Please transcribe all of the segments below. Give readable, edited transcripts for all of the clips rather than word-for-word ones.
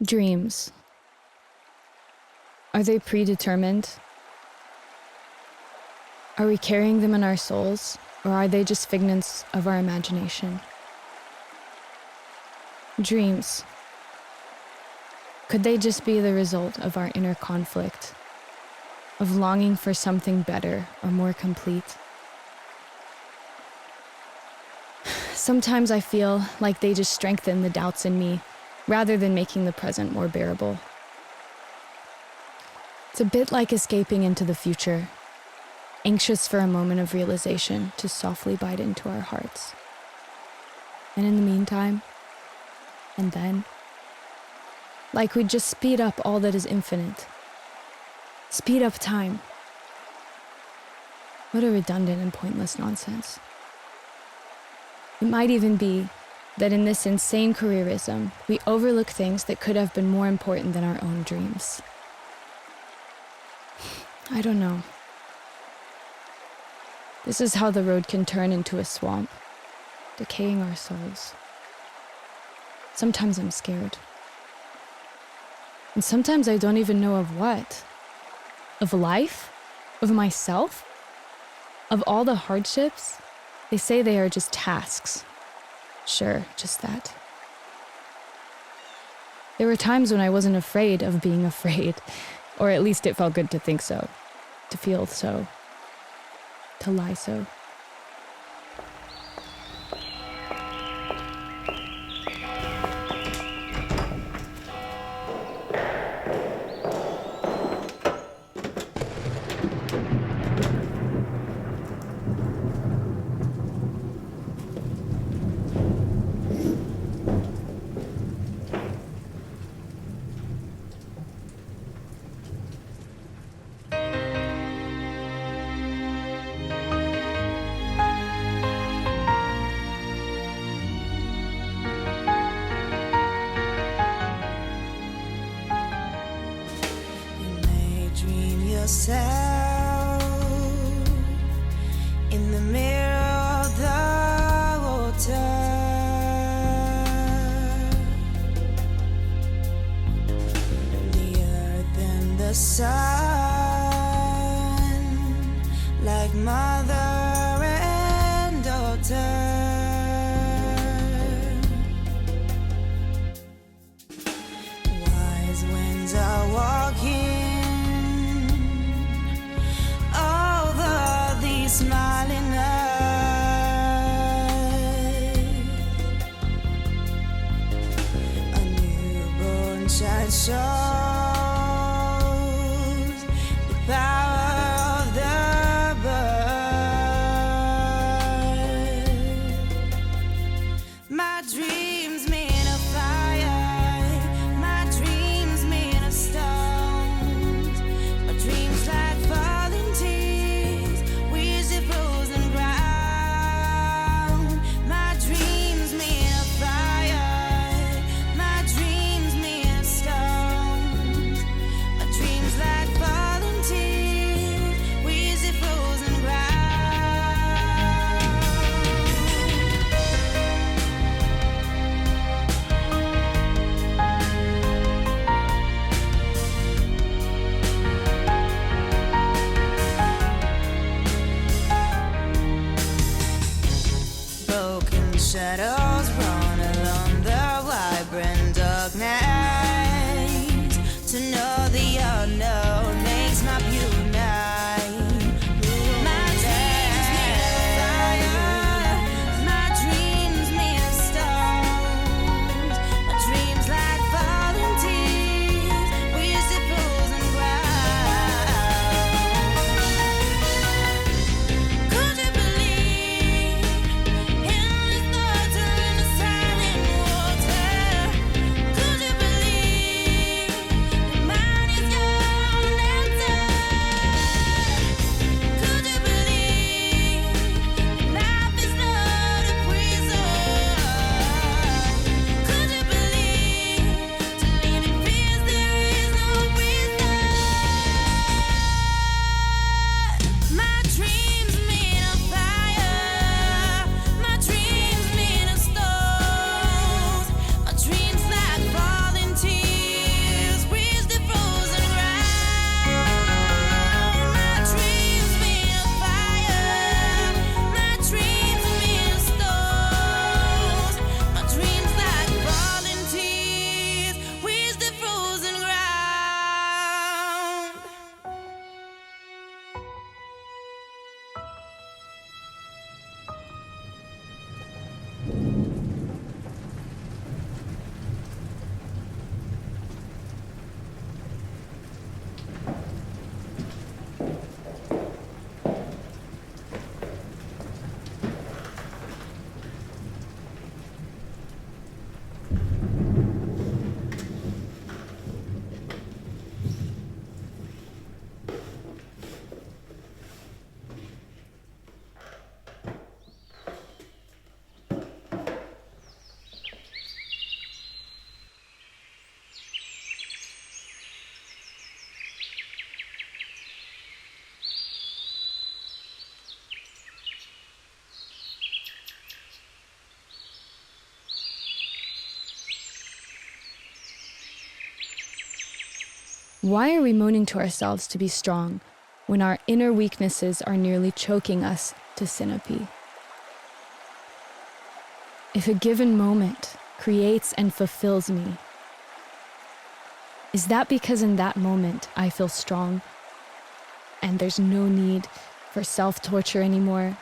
Dreams. Are they predetermined? Are we carrying them in our souls, or are they just figments of our imagination? Dreams. Could they just be the result of our inner conflict, of longing for something better or more complete? Sometimes I feel like they just strengthen the doubts in me, rather than making the present more bearable. It's a bit like escaping into the future, anxious for a moment of realization to softly bite into our hearts. And in the meantime, and then, like we'd just speed up all that is infinite. Speed up time. What a redundant and pointless nonsense. It might even be that in this insane careerism, we overlook things that could have been more important than our own dreams. I don't know. This is how the road can turn into a swamp, decaying our souls. Sometimes I'm scared. And sometimes I don't even know of what. Of life? Of myself? Of all the hardships? They say they are just tasks. Sure, just that. There were times when I wasn't afraid of being afraid, or at least it felt good to think so, to feel so, to lie so. Yourself in the mirror of the water, the earth and the sun, like mother and daughter. Wise winds are walking smiling earth. A newborn child shows the power of the birth. My dreams made of fire, my dreams made of stones, my dreams like falling tears, frozen ground. My dreams made of fire, my dreams made of stones, my dreams like falling tears, wheezy frozen ground. Shadows run along the vibrant dark night. To know the unknown makes my pure night. My dreams made of fire, my dreams made of stones, my dreams like falling tears, wheezy frozen ground. Could you believe in the thoughts of Why are we moaning to ourselves to be strong when our inner weaknesses are nearly choking us to syncope? If a given moment creates and fulfills me, is that because in that moment I feel strong and there's no need for self-torture anymore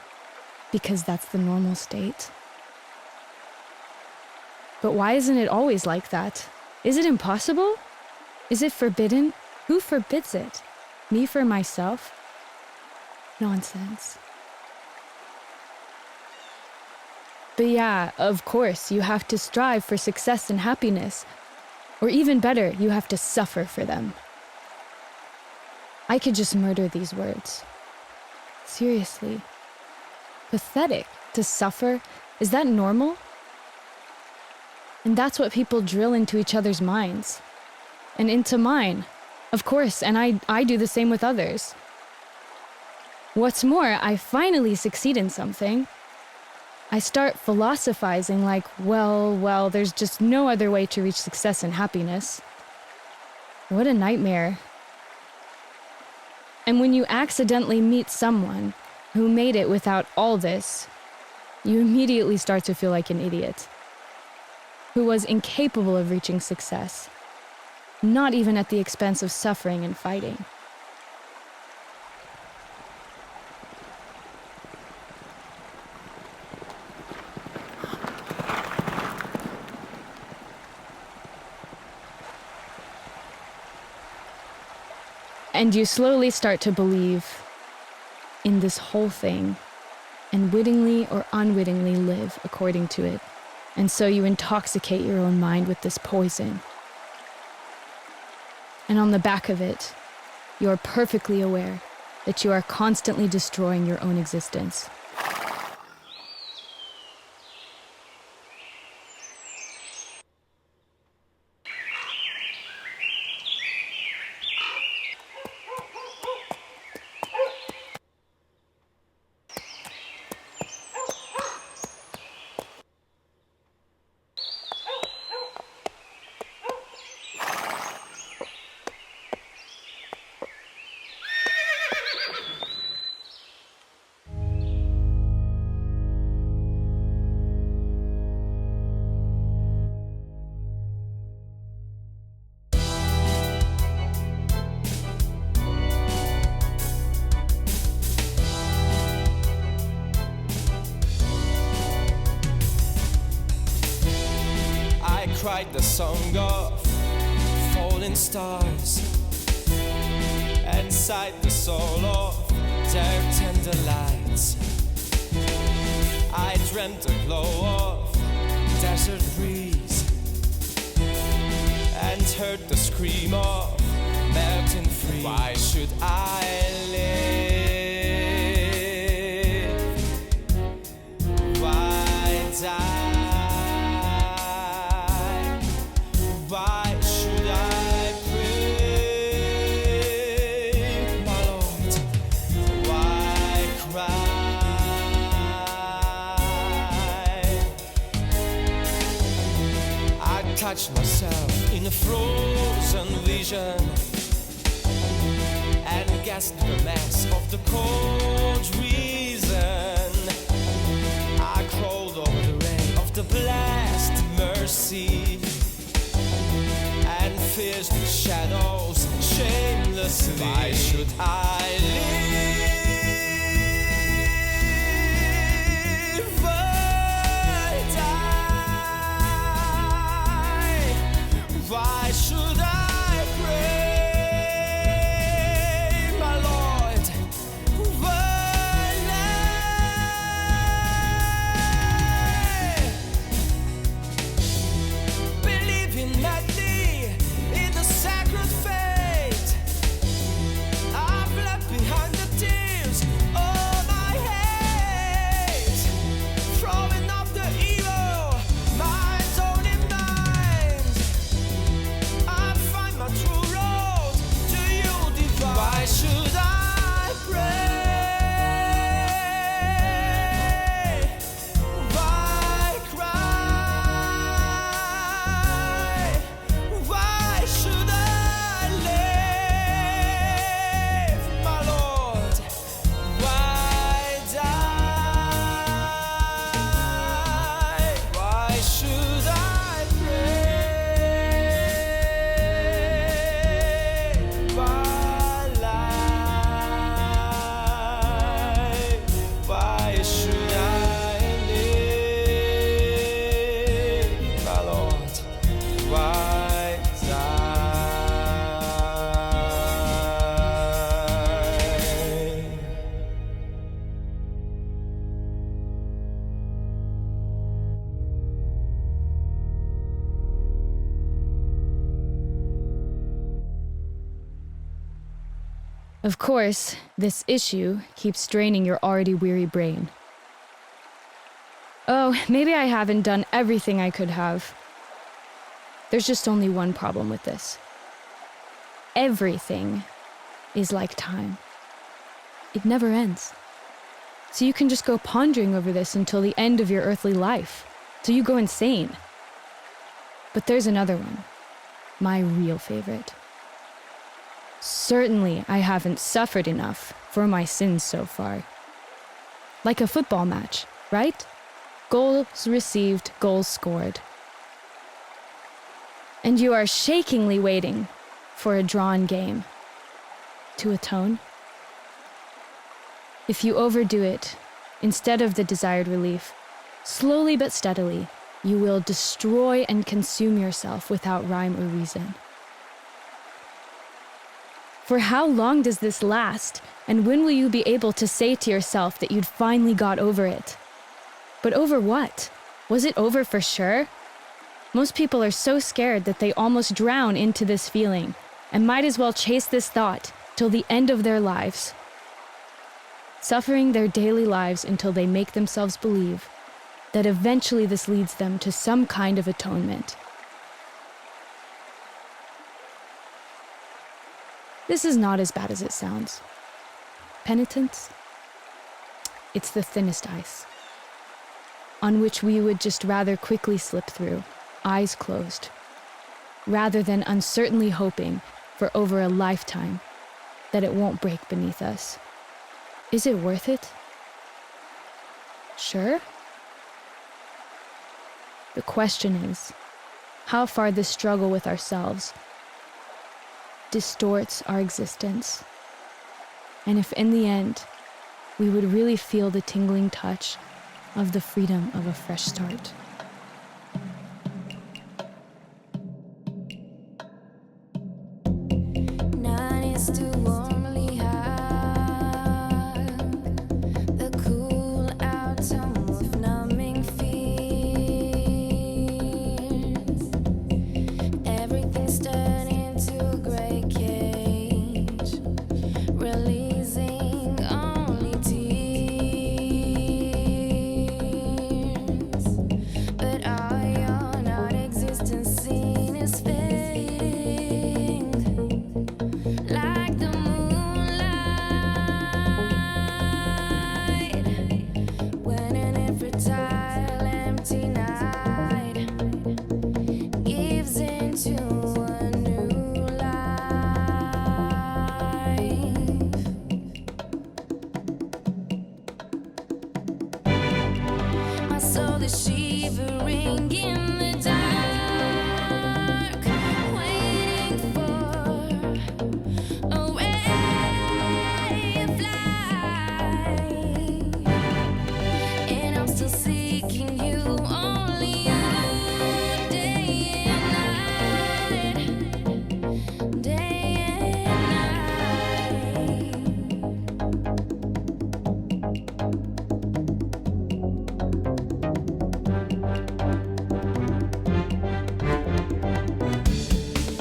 because that's the normal state? But why isn't it always like that? Is it impossible? Is it forbidden? Who forbids it? Me for myself? Nonsense. But yeah, of course, you have to strive for success and happiness. Or even better, you have to suffer for them. I could just murder these words. Seriously. Pathetic. To suffer? Is that normal? And that's what people drill into each other's minds. And into mine, of course, and I do the same with others. What's more, I finally succeed in something. I start philosophizing like, well, there's just no other way to reach success and happiness. What a nightmare. And when you accidentally meet someone who made it without all this, you immediately start to feel like an idiot, who was incapable of reaching success. Not even at the expense of suffering and fighting. And you slowly start to believe in this whole thing, and wittingly or unwittingly live according to it. And so you intoxicate your own mind with this poison. And on the back of it, you are perfectly aware that you are constantly destroying your own existence. Cried the song of falling stars and sighed the soul of their tender lights. I dreamt the glow of desert breeze and heard the scream of melting freeze. Why should I live? Why die? Why should I pray, my Lord? Why cry? I touch myself in a frozen vision and gasp the mass of the cold reason. I crawled over the rain of the blessed mercy and fears the shadows shamelessly. Why should I live? Why die? Of course, this issue keeps draining your already weary brain. Oh, maybe I haven't done everything I could have. There's just only one problem with this. Everything is like time. It never ends. So you can just go pondering over this until the end of your earthly life, till you go insane. But there's another one, my real favorite. Certainly, I haven't suffered enough for my sins so far. Like a football match, right? Goals received, goals scored. And you are shakingly waiting for a drawn game to atone. If you overdo it, instead of the desired relief, slowly but steadily, you will destroy and consume yourself without rhyme or reason. For how long does this last, and when will you be able to say to yourself that you'd finally got over it? But over what? Was it over for sure? Most people are so scared that they almost drown into this feeling, and might as well chase this thought till the end of their lives, suffering their daily lives until they make themselves believe that eventually this leads them to some kind of atonement. This is not as bad as it sounds. Penitence? It's the thinnest ice, on which we would just rather quickly slip through, eyes closed, rather than uncertainly hoping for over a lifetime that it won't break beneath us. Is it worth it? Sure. The question is, how far this struggle with ourselves distorts our existence, and if in the end we would really feel the tingling touch of the freedom of a fresh start. Shivering in the dark, waiting for a ray of light, and I'm still seeking you, only you, day and night, day and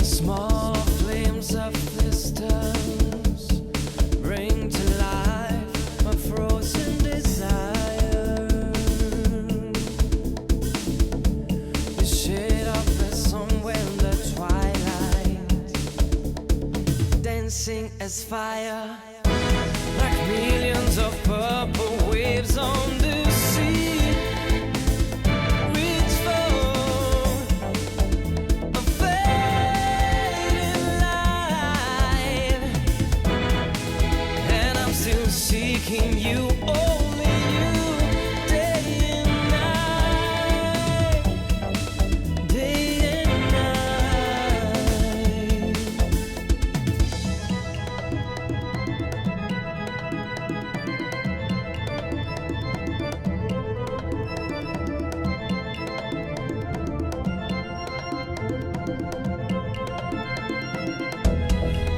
Small flames of distance bring to life my frozen desire. The shade of the somewhere in the twilight, dancing as fire, like millions of purple waves on the sea. Seeking you, only you, day and night, day and night.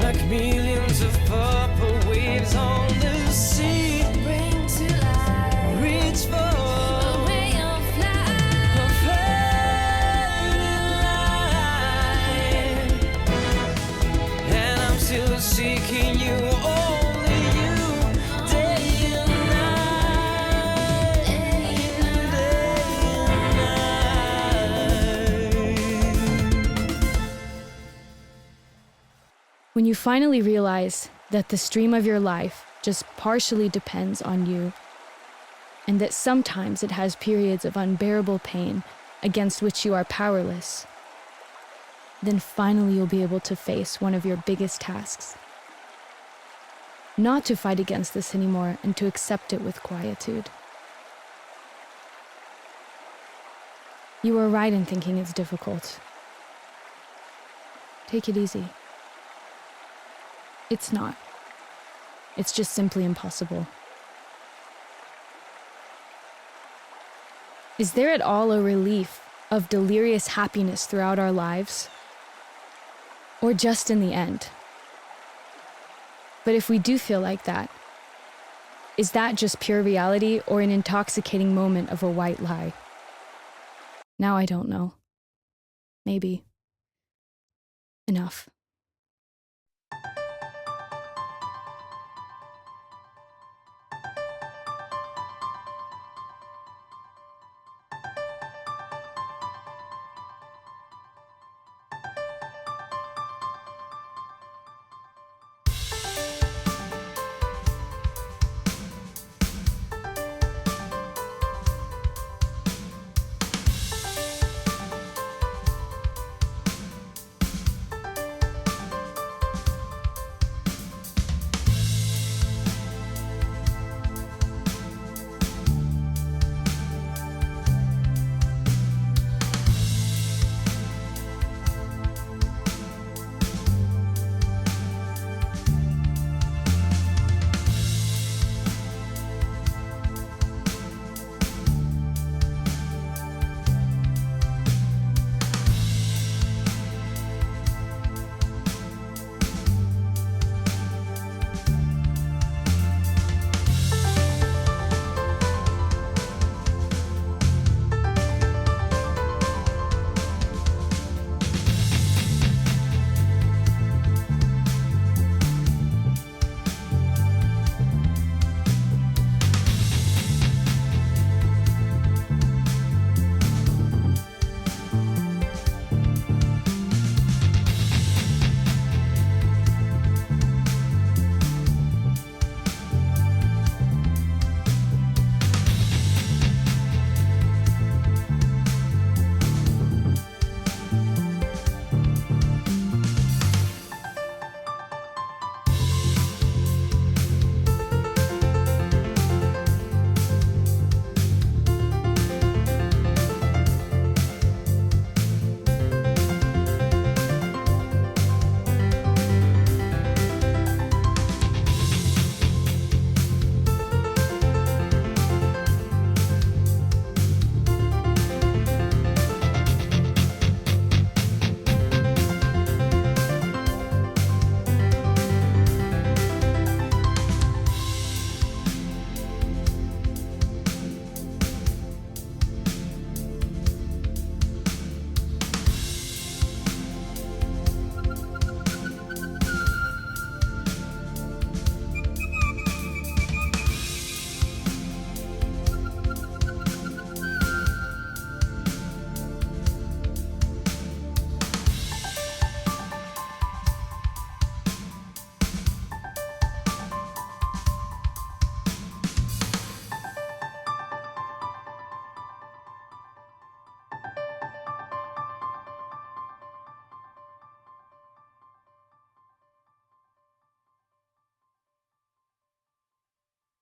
Like millions of purple waves on the sea, bring to life, reach for a ray of light, a fading light, and I'm still seeking you. Oh, When you finally realize that the stream of your life just partially depends on you, and that sometimes it has periods of unbearable pain against which you are powerless, then finally you'll be able to face one of your biggest tasks. Not to fight against this anymore and to accept it with quietude. You are right in thinking it's difficult. Take it easy. It's not. It's just simply impossible. Is there at all a relief of delirious happiness throughout our lives? Or just in the end? But if we do feel like that, is that just pure reality or an intoxicating moment of a white lie? Now I don't know. Maybe. Enough.